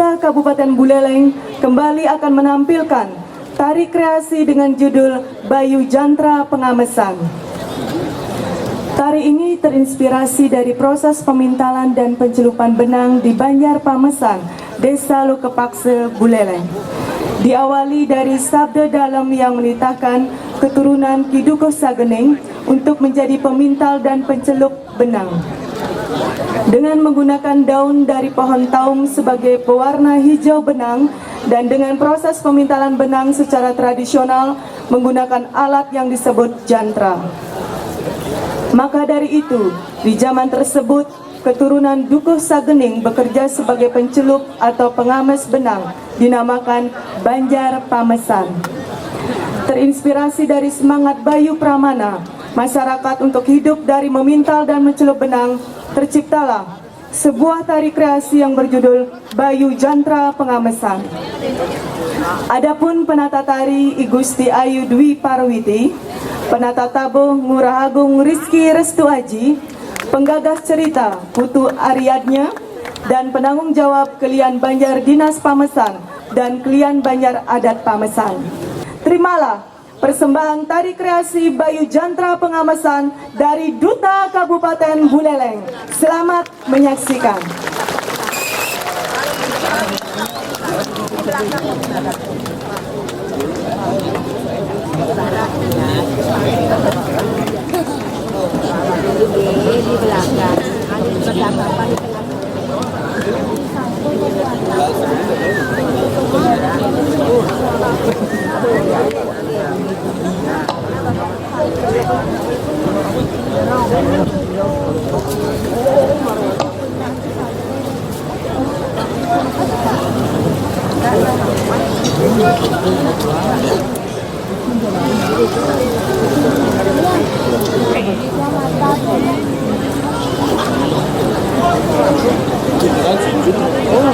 Duta Kabupaten Buleleng kembali akan menampilkan tari kreasi dengan judul Bayu Jantra Pengamesan. Tari ini terinspirasi dari proses pemintalan dan pencelupan benang di Banjar Pamesan, Desa Lukepakse, Buleleng. Diawali dari sabda dalam yang menitahkan keturunan Ki Dukuh Sagening untuk menjadi pemintal dan pencelup benang. Dengan menggunakan daun dari pohon taung sebagai pewarna hijau benang dan dengan proses pemintalan benang secara tradisional menggunakan alat yang disebut jantra. Maka dari itu, di zaman tersebut, keturunan Dukuh Sagening bekerja sebagai pencelup atau pengames benang, dinamakan Banjar Pamesan. Terinspirasi dari semangat Bayu Pramana, masyarakat untuk hidup dari memintal dan mencelup benang, terciptalah sebuah tari kreasi yang berjudul Bayu Jantra Pengamesan. Adapun penata tari I Gusti Ayu Dwi Parwiti, penata tabuh Ngurah Agung Rizky Restu Aji, penggagas cerita Putu Aryadnya, dan penanggung jawab Kelian Banjar Dinas Pamesan dan Kelian Banjar Adat Pamesan. Terimalah persembahan tari kreasi Bayu Jantra Pengamesan dari Duta Kabupaten Buleleng. Selamat menyaksikan. Di belakang. Oh,